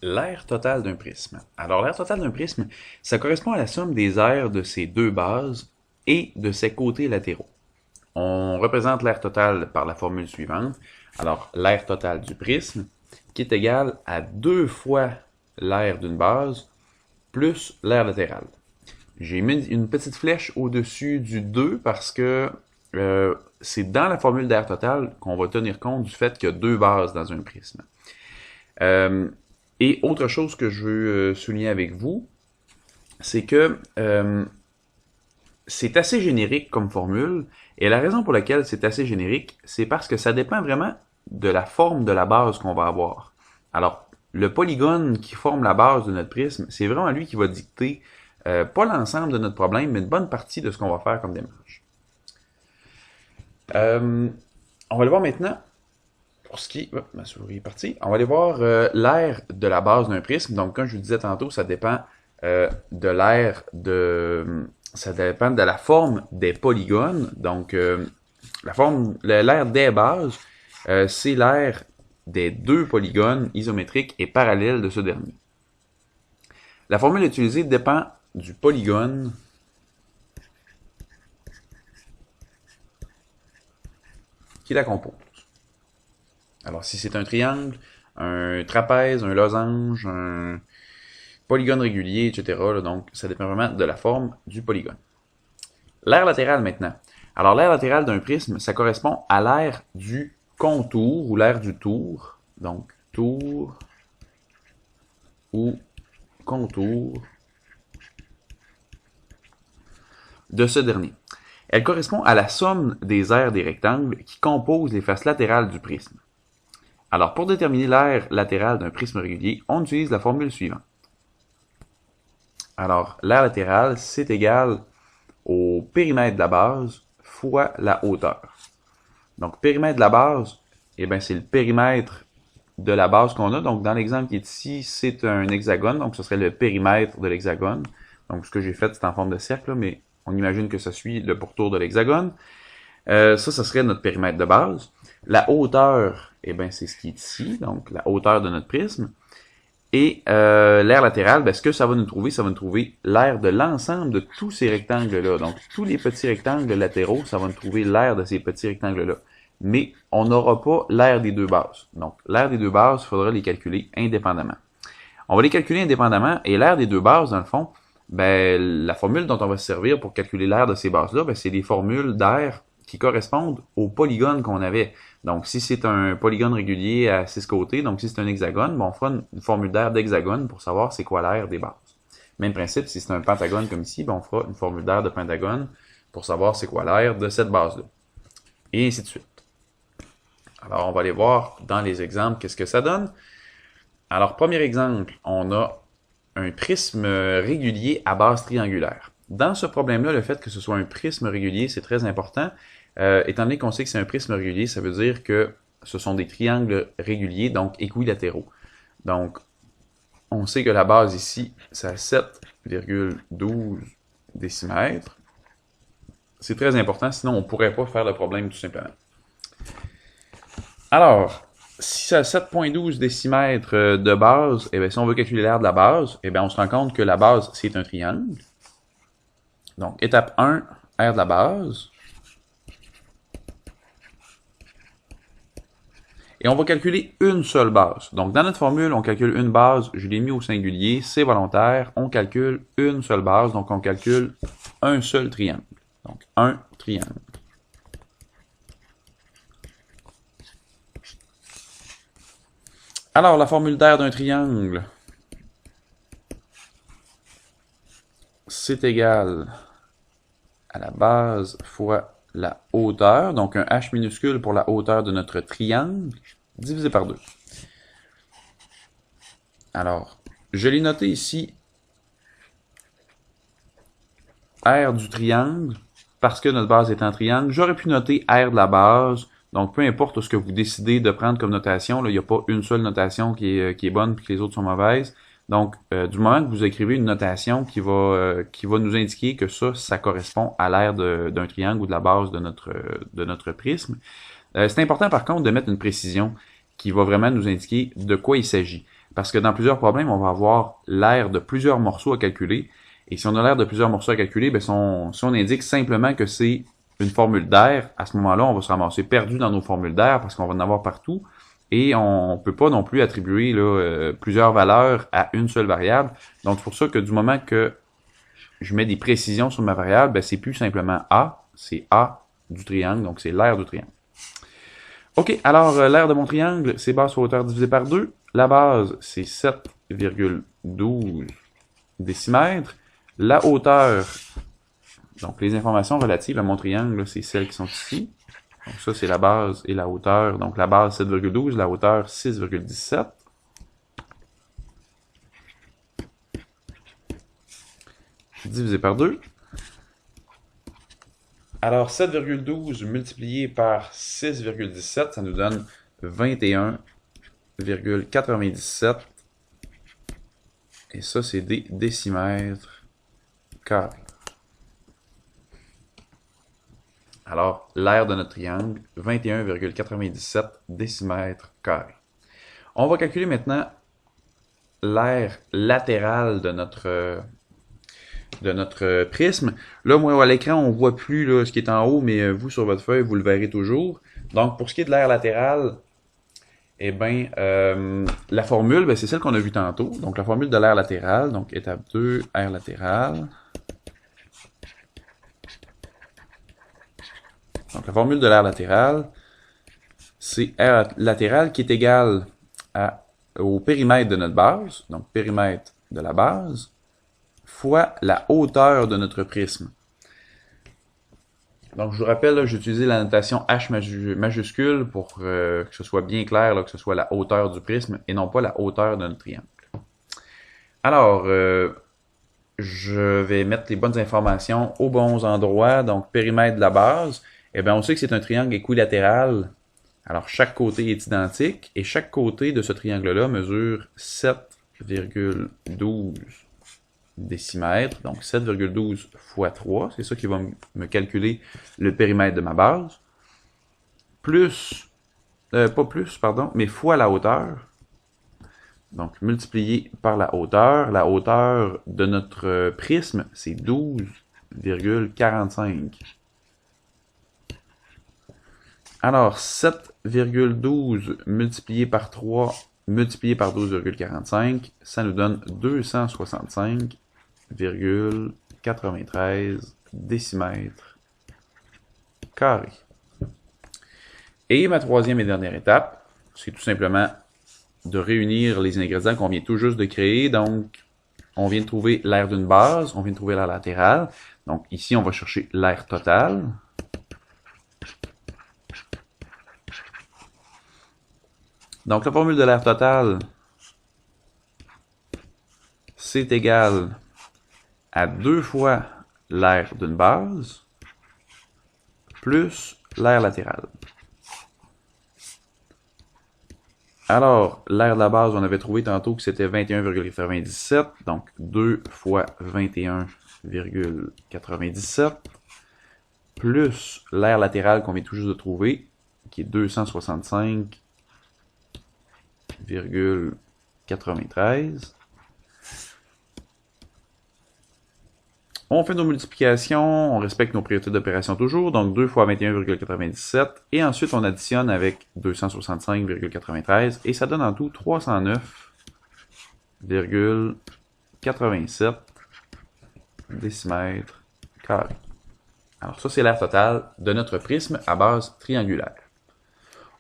L'aire totale d'un prisme. Alors, l'aire totale d'un prisme, ça correspond à la somme des aires de ses deux bases et de ses côtés latéraux. On représente l'aire totale par la formule suivante. Alors, l'aire totale du prisme, qui est égale à 2 fois l'aire d'une base plus l'aire latérale. J'ai mis une petite flèche au-dessus du 2 parce que c'est dans la formule d'aire totale qu'on va tenir compte du fait qu'il y a deux bases dans un prisme. Et autre chose que je veux souligner avec vous, c'est que c'est assez générique comme formule, et la raison pour laquelle c'est assez générique, c'est parce que ça dépend vraiment de la forme de la base qu'on va avoir. Alors, le polygone qui forme la base de notre prisme, c'est vraiment lui qui va dicter pas l'ensemble de notre problème, mais une bonne partie de ce qu'on va faire comme démarche. On va le voir maintenant pour ce qui... Oh, ma souris est partie. On va aller voir l'aire de la base d'un prisme. Donc, comme je vous disais tantôt, ça dépend de l'aire de... Ça dépend de la forme des polygones. Donc, l'aire des bases, c'est l'aire des deux polygones isométriques et parallèles de ce dernier. La formule utilisée dépend du polygone qui la compose. Alors, si c'est un triangle, un trapèze, un losange, un polygone régulier, etc., là, donc ça dépend vraiment de la forme du polygone. L'aire latérale maintenant. Alors, l'aire latérale d'un prisme, ça correspond à l'aire du contour ou l'aire du tour. Donc, tour ou contour de ce dernier. Elle correspond à la somme des aires des rectangles qui composent les faces latérales du prisme. Alors, pour déterminer l'aire latérale d'un prisme régulier, on utilise la formule suivante. Alors, l'aire latérale, c'est égal au périmètre de la base fois la hauteur. Donc, périmètre de la base, eh bien, c'est le périmètre de la base qu'on a. Donc, dans l'exemple qui est ici, c'est un hexagone. Donc, ce serait le périmètre de l'hexagone. Donc, ce que j'ai fait, c'est en forme de cercle, là, mais on imagine que ça suit le pourtour de l'hexagone. Ça serait notre périmètre de base. La hauteur, eh bien, c'est ce qui est ici, donc la hauteur de notre prisme. Et l'aire latérale, ben, ce que ça va nous trouver, ça va nous trouver l'aire de l'ensemble de tous ces rectangles-là. Donc, tous les petits rectangles latéraux, ça va nous trouver l'aire de ces petits rectangles-là. Mais on n'aura pas l'aire des deux bases. Donc, l'aire des deux bases, il faudra les calculer indépendamment. On va les calculer indépendamment, et l'aire des deux bases, dans le fond, ben, la formule dont on va se servir pour calculer l'aire de ces bases-là, ben, c'est des formules d'aire qui correspondent aux polygones qu'on avait. Donc, si c'est un polygone régulier à 6 côtés, donc si c'est un hexagone, bon, on fera une formule d'aire d'hexagone pour savoir c'est quoi l'aire des bases. Même principe, si c'est un pentagone comme ici, bon, on fera une formule d'aire de pentagone pour savoir c'est quoi l'aire de cette base-là. Et ainsi de suite. Alors, on va aller voir dans les exemples qu'est-ce que ça donne. Alors, premier exemple, on a un prisme régulier à base triangulaire. Dans ce problème-là, le fait que ce soit un prisme régulier, c'est très important. Étant donné qu'on sait que c'est un prisme régulier, ça veut dire que ce sont des triangles réguliers, donc équilatéraux. Donc, on sait que la base ici, c'est à 7,12 décimètres. C'est très important, sinon on ne pourrait pas faire le problème tout simplement. Alors, si c'est à 7,12 décimètres de base, et bien, si on veut calculer l'aire de la base, et bien, on se rend compte que la base, c'est un triangle. Donc, étape 1, aire de la base. Et on va calculer une seule base. Donc, dans notre formule, on calcule une base, je l'ai mis au singulier, c'est volontaire, on calcule une seule base, donc on calcule un seul triangle. Donc, un triangle. Alors, la formule d'aire d'un triangle, c'est égal à la base fois la hauteur, donc un h minuscule pour la hauteur de notre triangle, divisé par 2. Alors, je l'ai noté ici, R du triangle, parce que notre base est en triangle. J'aurais pu noter R de la base, donc peu importe ce que vous décidez de prendre comme notation, là, il n'y a pas une seule notation qui est bonne puis que les autres sont mauvaises. Donc, du moment que vous écrivez une notation qui va nous indiquer que ça correspond à l'aire d'un triangle ou de la base de notre prisme. C'est important par contre de mettre une précision qui va vraiment nous indiquer de quoi il s'agit. parce que dans plusieurs problèmes, on va avoir l'aire de plusieurs morceaux à calculer. Et si on a l'aire de plusieurs morceaux à calculer, ben si on indique simplement que c'est une formule d'aire, à ce moment-là, on va se ramasser perdu dans nos formules d'aire parce qu'on va en avoir partout. Et on peut pas non plus attribuer là, plusieurs valeurs à une seule variable. Donc, c'est pour ça que du moment que je mets des précisions sur ma variable, ben, c'est plus simplement A, c'est A du triangle, donc c'est l'aire du triangle. OK, alors l'aire de mon triangle, c'est base fois hauteur divisé par 2. La base, c'est 7,12 décimètres. La hauteur, donc les informations relatives à mon triangle, c'est celles qui sont ici. Donc ça, c'est la base et la hauteur. Donc la base 7,12, la hauteur 6,17. Divisé par 2. Alors 7,12 multiplié par 6,17, ça nous donne 21,97. Et ça, c'est des décimètres carrés. Alors, l'aire de notre triangle, 21,97 décimètres carrés. On va calculer maintenant l'aire latérale de notre prisme. Là, moi, à l'écran, on voit plus là, ce qui est en haut, mais vous, sur votre feuille, vous le verrez toujours. Donc, pour ce qui est de l'aire latérale, eh bien, la formule, ben, c'est celle qu'on a vue tantôt. Donc, la formule de l'aire latérale, donc étape 2, aire latérale. Donc, la formule de l'aire latérale, c'est aire latérale qui est égale au périmètre de notre base, donc périmètre de la base, fois la hauteur de notre prisme. Donc, je vous rappelle, j'ai utilisé la notation H majuscule pour que ce soit bien clair, là, que ce soit la hauteur du prisme et non pas la hauteur de notre triangle. Alors, je vais mettre les bonnes informations aux bons endroits. Donc, périmètre de la base, eh bien, on sait que c'est un triangle équilatéral. Alors, chaque côté est identique et chaque côté de ce triangle-là mesure 7,12 décimètres. Donc, 7,12 fois 3, c'est ça qui va me calculer le périmètre de ma base. Plus, pas plus, pardon, mais fois la hauteur. Donc, multiplié par la hauteur. La hauteur de notre prisme, c'est 12,45. Alors, 7,12 multiplié par 3 multiplié par 12,45, ça nous donne 265,93 décimètres carrés. Et ma troisième et dernière étape, c'est tout simplement de réunir les ingrédients qu'on vient tout juste de créer. Donc, on vient de trouver l'aire d'une base, on vient de trouver l'aire latérale. Donc, ici, on va chercher l'aire totale. Donc, la formule de l'aire totale, c'est égal à 2 fois l'aire d'une base plus l'aire latérale. Alors, l'aire de la base, on avait trouvé tantôt que c'était 21,97, donc 2 fois 21,97, plus l'aire latérale qu'on vient tout juste de trouver, qui est 265,93. On fait nos multiplications, on respecte nos priorités d'opération toujours, donc 2 fois 21,97, et ensuite on additionne avec 265,93, et ça donne en tout 309,87 décimètres carrés. Alors ça, c'est l'aire totale de notre prisme à base triangulaire.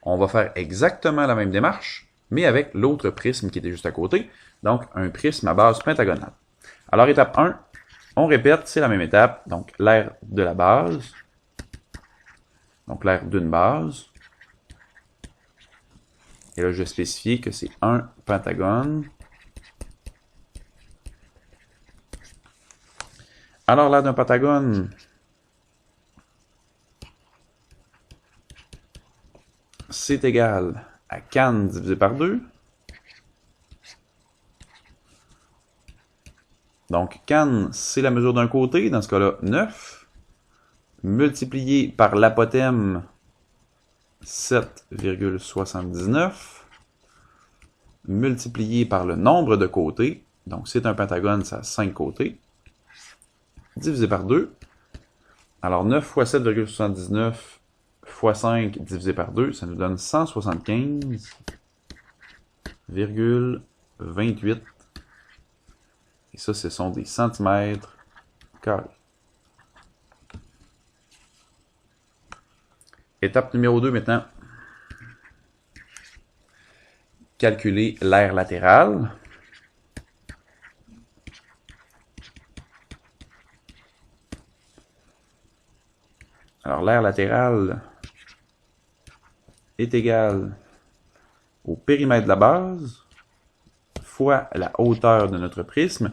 On va faire exactement la même démarche, mais avec l'autre prisme qui était juste à côté, donc un prisme à base pentagonale. Alors étape 1, on répète, c'est la même étape, donc l'aire de la base, donc l'aire d'une base, et là je vais spécifier que c'est un pentagone. Alors l'aire d'un pentagone, c'est égal à can divisé par 2. Donc, can, c'est la mesure d'un côté, dans ce cas-là, 9, multiplié par l'apothème, 7,79, multiplié par le nombre de côtés. Donc, c'est un pentagone, ça a 5 côtés. Divisé par 2. Alors, 9 fois 7,79 fois 5 divisé par 2, ça nous donne 175,28. Et ça, ce sont des centimètres carrés. Étape numéro 2 maintenant. Calculer l'aire latérale. Alors, l'aire latérale est égale au périmètre de la base fois la hauteur de notre prisme.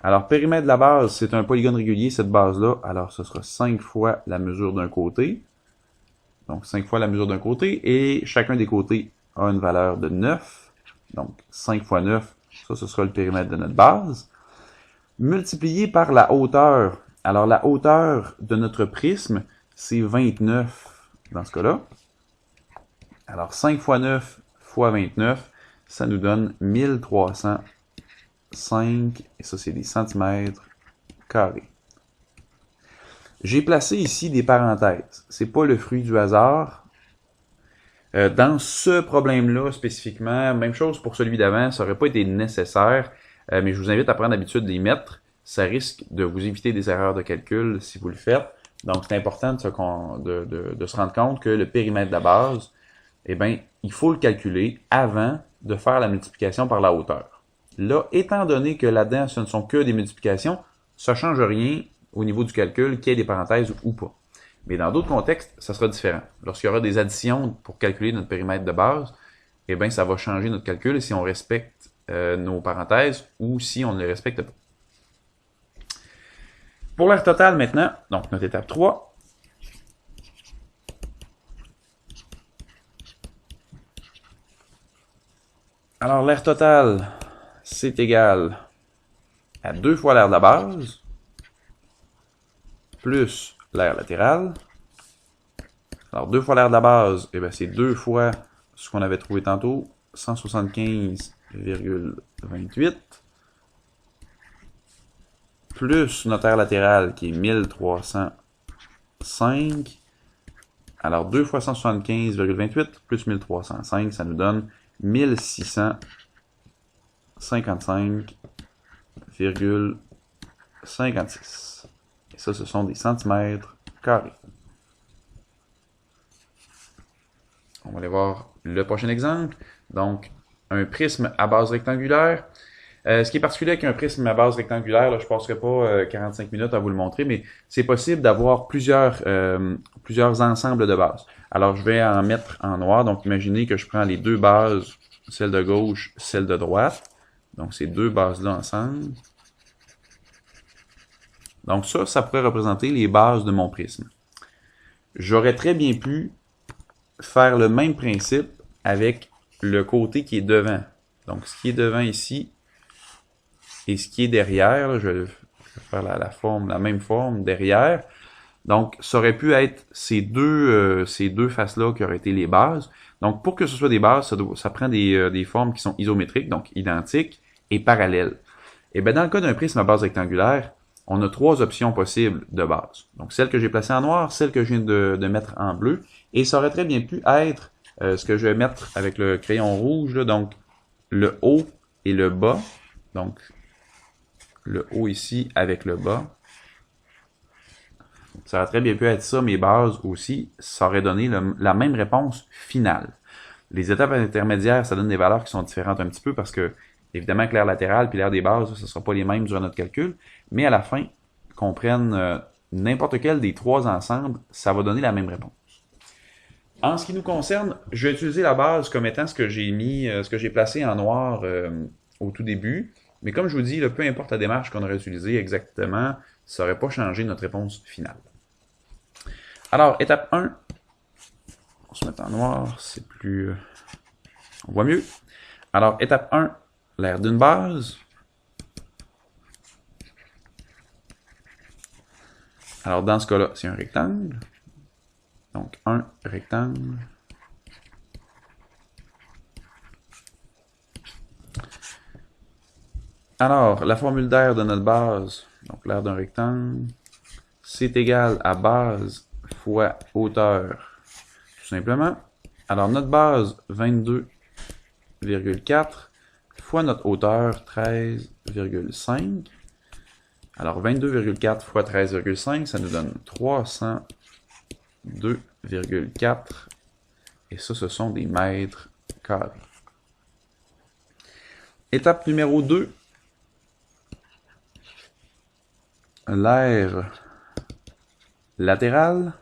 Alors, périmètre de la base, c'est un polygone régulier, cette base-là. Alors, ce sera 5 fois la mesure d'un côté. Donc, 5 fois la mesure d'un côté. Et chacun des côtés a une valeur de 9. Donc, 5 fois 9, ça, ce sera le périmètre de notre base. Multiplié par la hauteur. Alors, la hauteur de notre prisme, c'est 29 dans ce cas-là. Alors, 5 fois 9 fois 29, ça nous donne 1305, et ça, c'est des centimètres carrés. J'ai placé ici des parenthèses. C'est pas le fruit du hasard. Dans ce problème-là, spécifiquement, même chose pour celui d'avant, ça n'aurait pas été nécessaire, mais je vous invite à prendre l'habitude de les mettre. Ça risque de vous éviter des erreurs de calcul si vous le faites. Donc, c'est important de se rendre compte que le périmètre de la base, eh bien, il faut le calculer avant de faire la multiplication par la hauteur. Là, étant donné que là-dedans, ce ne sont que des multiplications, ça ne change rien au niveau du calcul, qu'il y ait des parenthèses ou pas. Mais dans d'autres contextes, ça sera différent. Lorsqu'il y aura des additions pour calculer notre périmètre de base, eh bien, ça va changer notre calcul si on respecte nos parenthèses ou si on ne les respecte pas. Pour l'aire totale maintenant, donc notre étape 3. Alors, l'aire totale, c'est égal à 2 fois l'aire de la base, plus l'aire latérale. Alors, 2 fois l'aire de la base, eh bien, c'est 2 fois ce qu'on avait trouvé tantôt, 175,28, plus notre aire latérale qui est 1305. Alors, 2 fois 175,28 plus 1305, ça nous donne 1655,56. Et ça, ce sont des centimètres carrés. On va aller voir le prochain exemple. Donc, un prisme à base rectangulaire. Ce qui est particulier avec un prisme à base rectangulaire, là, je ne passerai pas 45 minutes à vous le montrer, mais c'est possible d'avoir plusieurs ensembles de bases. Alors, je vais en mettre en noir. Donc, imaginez que je prends les deux bases, celle de gauche, celle de droite. Donc, ces deux bases-là ensemble. Donc, ça pourrait représenter les bases de mon prisme. J'aurais très bien pu faire le même principe avec le côté qui est devant. Donc, ce qui est devant ici et ce qui est derrière, là, je vais faire la même forme derrière. Donc, ça aurait pu être ces deux faces-là qui auraient été les bases. Donc, pour que ce soit des bases, ça prend des formes qui sont isométriques, donc identiques et parallèles. Et bien, dans le cas d'un prisme à base rectangulaire, on a 3 options possibles de base. Donc, celle que j'ai placée en noir, celle que je viens de mettre en bleu, et ça aurait très bien pu être ce que je vais mettre avec le crayon rouge, là, donc le haut et le bas. Donc, le haut ici avec le bas. Ça aurait très bien pu être ça, mes bases aussi. Ça aurait donné la même réponse finale. Les étapes intermédiaires, ça donne des valeurs qui sont différentes un petit peu parce que, évidemment, que l'aire latérale puis l'aire des bases, ce ne sera pas les mêmes durant notre calcul. Mais à la fin, qu'on prenne n'importe quel des 3 ensemble, ça va donner la même réponse. En ce qui nous concerne, je vais utiliser la base comme étant ce que j'ai placé en noir au tout début. Mais comme je vous dis, peu importe la démarche qu'on aurait utilisée exactement, ça n'aurait pas changé notre réponse finale. Alors, étape 1. On se met en noir, c'est plus... on voit mieux. Alors, étape 1, l'aire d'une base. Alors, dans ce cas-là, c'est un rectangle. Donc, un rectangle. Alors, la formule d'air de notre base, donc l'air d'un rectangle, c'est égal à base fois hauteur, tout simplement. Alors, notre base, 22,4 fois notre hauteur, 13,5. Alors, 22,4 fois 13,5, ça nous donne 302,4. Et ça, ce sont des mètres carrés. Étape numéro 2. L'aire latérale.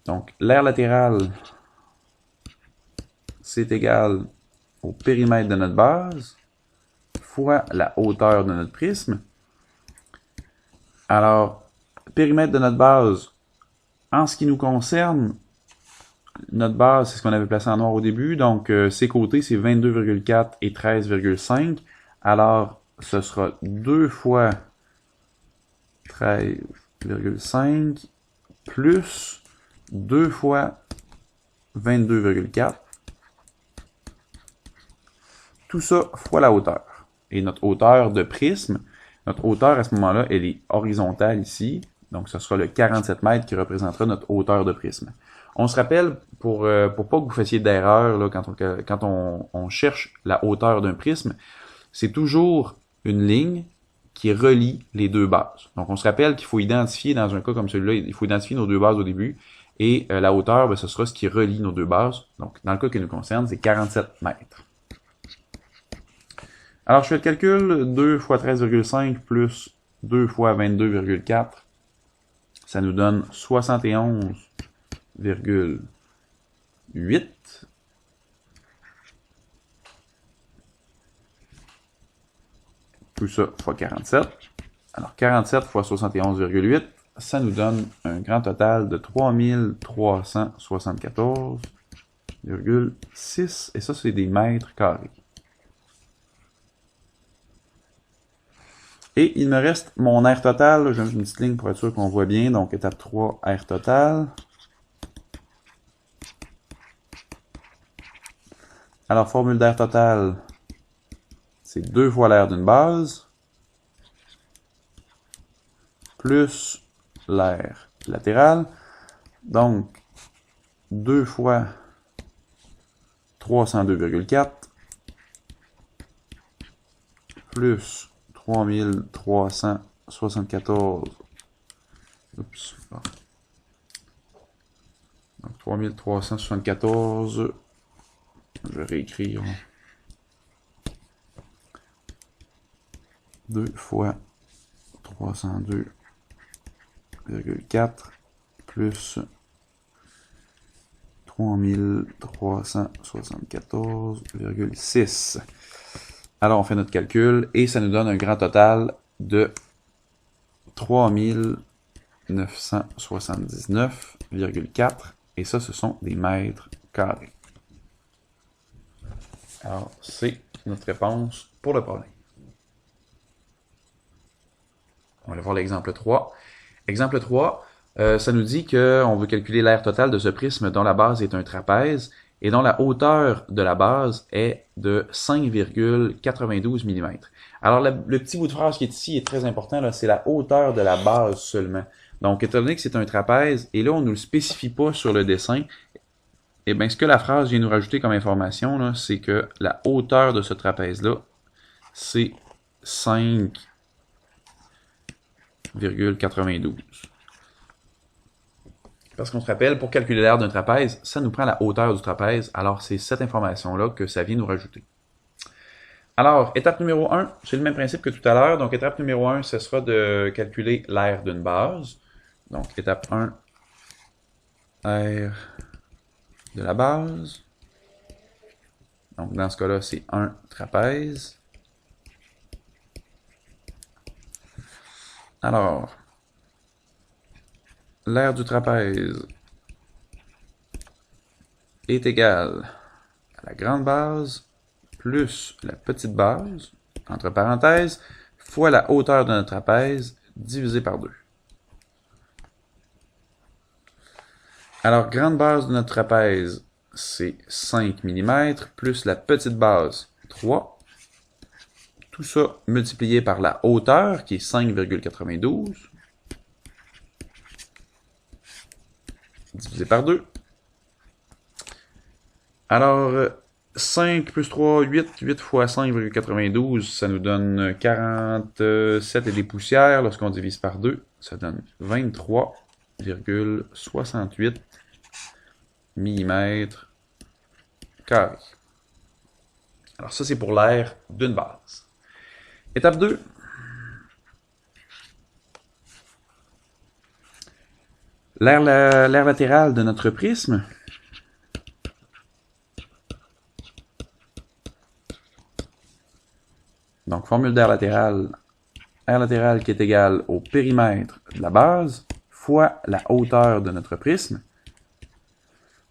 Donc, l'aire latérale, c'est égal au périmètre de notre base fois la hauteur de notre prisme. Alors, périmètre de notre base, en ce qui nous concerne, notre base, c'est ce qu'on avait placé en noir au début. Donc, ses côtés, c'est 22,4 et 13,5. Alors, ce sera 2 fois 13,5 plus 2 fois 22,4. Tout ça fois la hauteur. Et notre hauteur de prisme, notre hauteur à ce moment-là, elle est horizontale ici. Donc, ce sera le 47 mètres qui représentera notre hauteur de prisme. On se rappelle, pour pas que vous fassiez d'erreur quand on cherche la hauteur d'un prisme, c'est toujours une ligne qui relie les deux bases. Donc, on se rappelle qu'il faut identifier, dans un cas comme celui-là, il faut identifier nos deux bases au début, et la hauteur, ce sera ce qui relie nos deux bases. Donc, dans le cas qui nous concerne, c'est 47 mètres. Alors, je fais le calcul, 2 fois 13,5 plus 2 fois 22,4, ça nous donne 71,8. Tout ça fois 47. Alors, 47 fois 71,8, ça nous donne un grand total de 3374,6. Et ça, c'est des mètres carrés. Et il me reste mon aire totale. Je mets une petite ligne pour être sûr qu'on voit bien. Donc, étape 3, aire totale. Alors, formule d'aire totale, c'est 2 fois l'aire d'une base, plus l'aire latérale. Donc, 2 fois 302,4, plus 3374. Oups. Donc 3374. Je vais réécrire. 2 fois 302,4 plus 3374,6. Alors, on fait notre calcul et ça nous donne un grand total de 3979,4. Et ça, ce sont des mètres carrés. Alors, c'est notre réponse pour le problème. On va voir l'exemple 3. Exemple 3, ça nous dit qu'on veut calculer l'aire totale de ce prisme dont la base est un trapèze et dont la hauteur de la base est de 5,92 mm. Alors, le petit bout de phrase qui est ici est très important, c'est la hauteur de la base seulement. Donc, étant donné que c'est un trapèze, et là, on ne nous le spécifie pas sur le dessin, et bien, ce que la phrase vient nous rajouter comme information, c'est que la hauteur de ce trapèze-là, c'est 5,92. Parce qu'on se rappelle, pour calculer l'aire d'un trapèze, ça nous prend la hauteur du trapèze. Alors, c'est cette information-là que ça vient nous rajouter. Alors, étape numéro 1, c'est le même principe que tout à l'heure. Donc, étape numéro 1, ce sera de calculer l'aire d'une base. Donc, étape 1, aire de la base. Donc, dans ce cas-là, c'est un trapèze. Alors, l'aire du trapèze est égale à la grande base plus la petite base, entre parenthèses, fois la hauteur de notre trapèze divisé par 2. Alors, grande base de notre trapèze, c'est 5 mm, plus la petite base, 3. Tout ça multiplié par la hauteur, qui est 5,92. Divisé par 2. Alors, 5 plus 3, 8. 8 fois 5,92, ça nous donne 47 et des poussières. Lorsqu'on divise par 2, ça donne 23,68 mm². Alors ça, c'est pour l'aire d'une base. Étape 2. L'aire latérale de notre prisme. Donc, formule d'aire latérale qui est égale au périmètre de la base fois la hauteur de notre prisme.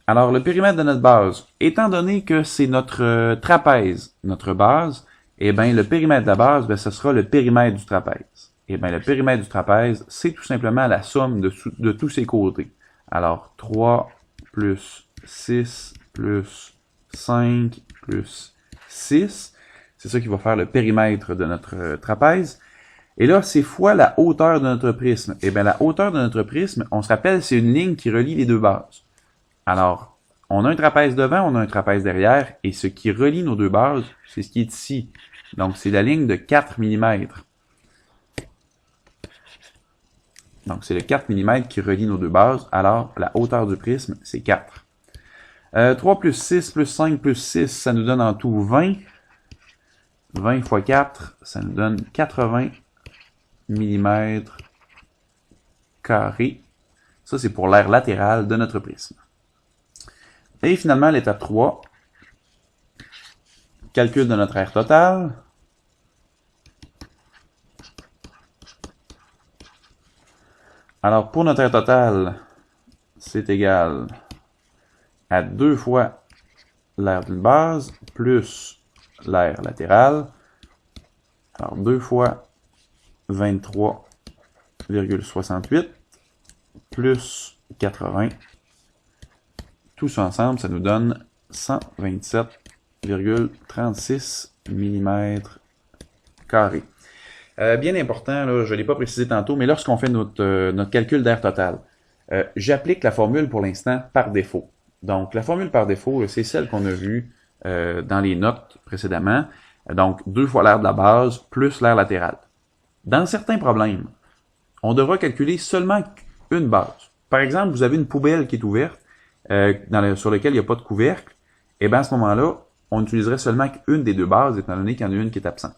Alors, le périmètre de notre base, étant donné que c'est notre trapèze, notre base, eh bien, le périmètre de la base, ben, ce sera le périmètre du trapèze. Eh bien, le périmètre du trapèze, c'est tout simplement la somme de tous ses côtés. Alors, 3 plus 6 plus 5 plus 6, c'est ça qui va faire le périmètre de notre trapèze. Et là, c'est fois la hauteur de notre prisme. Eh bien, la hauteur de notre prisme, on se rappelle, c'est une ligne qui relie les deux bases. Alors, on a un trapèze devant, on a un trapèze derrière, et ce qui relie nos deux bases, c'est ce qui est ici. Donc, c'est la ligne de 4 mm. Donc, c'est le 4 mm qui relie nos deux bases. Alors, la hauteur du prisme, c'est 4. 3 plus 6 plus 5 plus 6, ça nous donne en tout 20. 20 fois 4, ça nous donne 80 mm². Ça, c'est pour l'aire latérale de notre prisme. Et finalement, l'étape 3, calcul de notre aire totale. Alors, pour notre aire totale, c'est égal à 2 fois l'aire d'une base plus l'aire latérale. Alors, 2 fois 23,68 plus 80. Tout ça ensemble, ça nous donne 127,36 mm². Bien important, là, je ne l'ai pas précisé tantôt, mais lorsqu'on fait notre calcul d'aire totale, j'applique la formule pour l'instant par défaut. Donc, la formule par défaut, c'est celle qu'on a vue dans les notes précédemment. Donc, 2 fois l'aire de la base plus l'aire latérale. Dans certains problèmes, on devra calculer seulement une base. Par exemple, vous avez une poubelle qui est ouverte, sur laquelle il n'y a pas de couvercle. Et bien à ce moment-là, on n'utiliserait seulement qu'une des deux bases, étant donné qu'il y en a une qui est absente.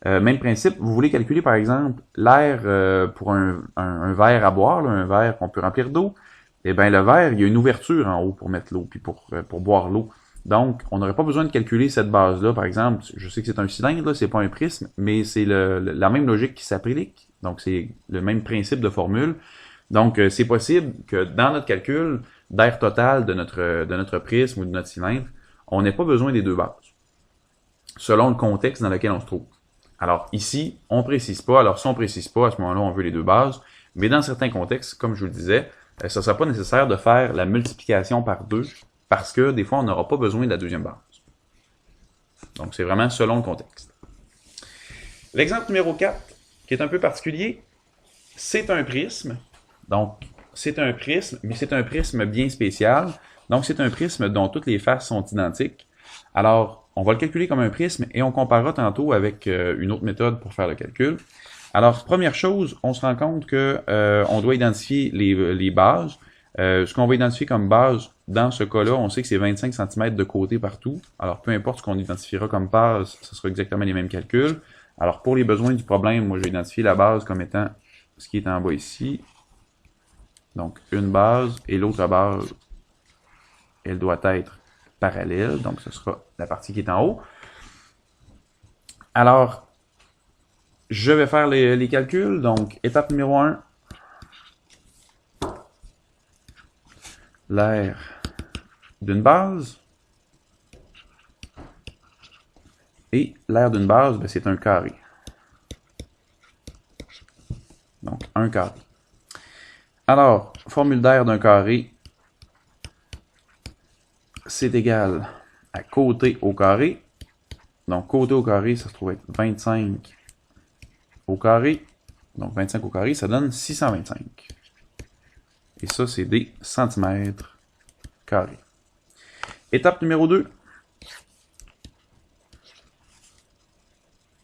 Même principe, vous voulez calculer par exemple l'air pour un verre à boire, là, un verre qu'on peut remplir d'eau. Et bien le verre, il y a une ouverture en haut pour mettre l'eau, puis pour boire l'eau. Donc, on n'aurait pas besoin de calculer cette base-là. Par exemple, je sais que c'est un cylindre, là, c'est pas un prisme, mais c'est la même logique qui s'applique. Donc, c'est le même principe de formule. Donc, c'est possible que dans notre calcul d'aire totale de notre prisme ou de notre cylindre, on n'ait pas besoin des deux bases, selon le contexte dans lequel on se trouve. Alors, ici, on précise pas. Alors, si on précise pas, à ce moment-là, on veut les deux bases. Mais dans certains contextes, comme je vous le disais, ça ne sera pas nécessaire de faire la multiplication par 2 parce que des fois, on n'aura pas besoin de la deuxième base. Donc, c'est vraiment selon le contexte. L'exemple numéro 4, qui est un peu particulier, c'est un prisme. Donc, c'est un prisme, mais c'est un prisme bien spécial. Donc, c'est un prisme dont toutes les faces sont identiques. Alors, on va le calculer comme un prisme et on comparera tantôt avec une autre méthode pour faire le calcul. Alors, première chose, on se rend compte que on doit identifier les bases. Ce qu'on va identifier comme base, dans ce cas-là, on sait que c'est 25 cm de côté partout. Alors, peu importe ce qu'on identifiera comme base, ce sera exactement les mêmes calculs. Alors, pour les besoins du problème, moi, j'ai identifié la base comme étant ce qui est en bas ici. Donc, une base et l'autre base, elle doit être parallèle. Donc, ce sera la partie qui est en haut. Alors, je vais faire les calculs. Donc, étape numéro 1. L'aire d'une base. Et l'aire d'une base, ben, c'est un carré. Donc, un carré. Alors, formule d'aire d'un carré, c'est égal à côté au carré. Donc, côté au carré, ça se trouve être 25 au carré. Donc, 25 au carré, ça donne 625. Et ça, c'est des centimètres carrés. Étape numéro 2.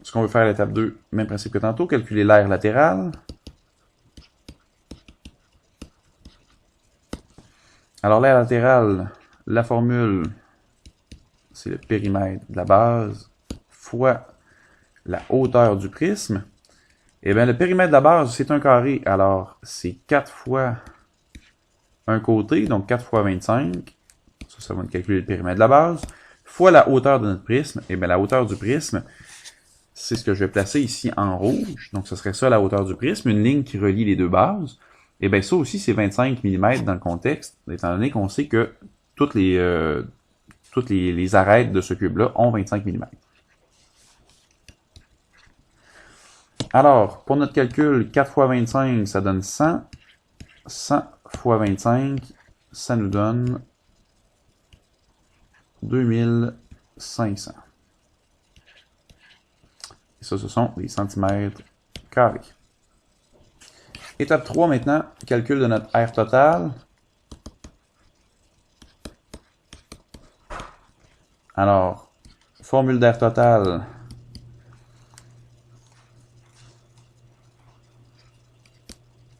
Ce qu'on veut faire à l'étape 2, même principe que tantôt, calculer l'aire latérale. Alors, l'aire latérale, la formule, c'est le périmètre de la base fois la hauteur du prisme. Et bien, le périmètre de la base, c'est un carré. Alors, c'est 4 fois un côté, donc 4 fois 25. Ça va nous calculer le périmètre de la base. Fois la hauteur de notre prisme. Et bien, la hauteur du prisme, c'est ce que je vais placer ici en rouge. Donc, ce serait ça la hauteur du prisme, une ligne qui relie les deux bases. Et bien, ça aussi, c'est 25 mm dans le contexte, étant donné qu'on sait que toutes les arêtes de ce cube-là ont 25 mm. Alors, pour notre calcul, 4 fois 25, ça donne 100. 100 fois 25, ça nous donne 2500. Et ça, ce sont des centimètres carrés. Étape 3 maintenant, calcul de notre aire totale. Alors, formule d'aire totale.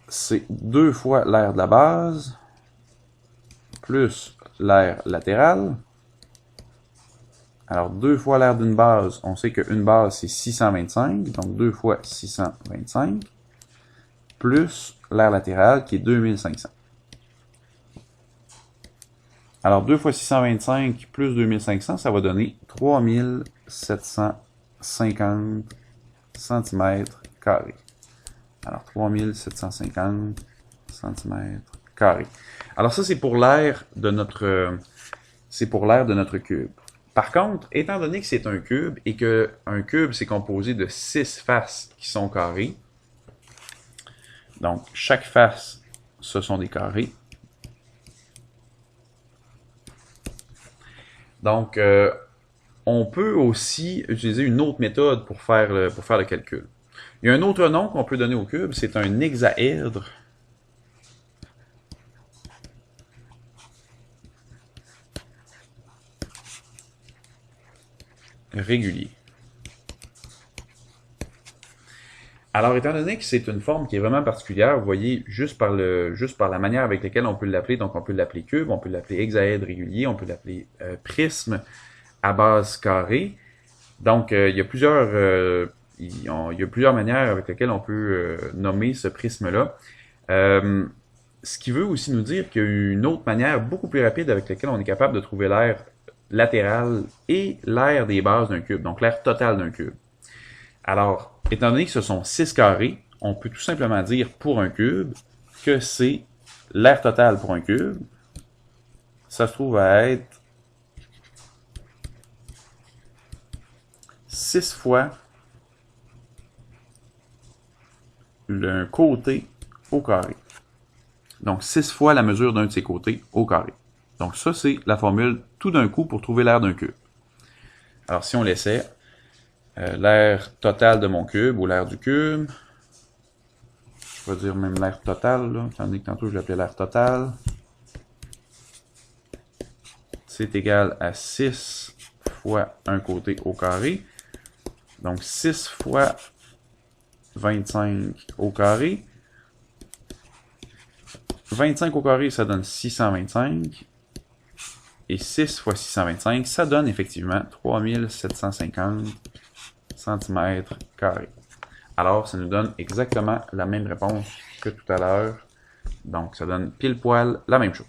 C'est 2 fois l'aire de la base, plus l'aire latérale. Alors, 2 fois l'aire d'une base, on sait qu'une base, c'est 625, donc 2 fois 625, plus l'aire latérale, qui est 2500. Alors, 2 fois 625 plus 2500, ça va donner 3750 cm². Alors, 3750 cm². Alors, ça, c'est pour l'aire de notre cube. Par contre, étant donné que c'est un cube et qu'un cube, c'est composé de 6 faces qui sont carrées, donc chaque face, ce sont des carrés. Donc, on peut aussi utiliser une autre méthode pour faire le calcul. Il y a un autre nom qu'on peut donner au cube, c'est un hexaèdre. Régulier. Alors, étant donné que c'est une forme qui est vraiment particulière, vous voyez, juste par la manière avec laquelle on peut l'appeler, donc on peut l'appeler cube, on peut l'appeler hexaèdre régulier, on peut l'appeler prisme à base carrée. Donc, il y a plusieurs manières avec lesquelles on peut nommer ce prisme-là. Ce qui veut aussi nous dire qu'il y a une autre manière beaucoup plus rapide avec laquelle on est capable de trouver l'aire latérale et l'aire des bases d'un cube, donc l'aire totale d'un cube. Alors, étant donné que ce sont 6 carrés, on peut tout simplement dire pour un cube que c'est l'aire totale pour un cube. Ça se trouve à être 6 fois le côté au carré. Donc, 6 fois la mesure d'un de ses côtés au carré. Donc, ça, c'est la formule tout d'un coup pour trouver l'aire d'un cube. Alors, si on laissait l'aire totale de mon cube ou l'aire du cube, je vais dire même l'aire totale, là, étant donné que tantôt je l'appelais l'aire totale, c'est égal à 6 fois un côté au carré. Donc, 6 fois 25 au carré. 25 au carré, ça donne 625. Et 6 fois 625, ça donne effectivement 3750 cm². Alors, ça nous donne exactement la même réponse que tout à l'heure. Donc, ça donne pile poil la même chose.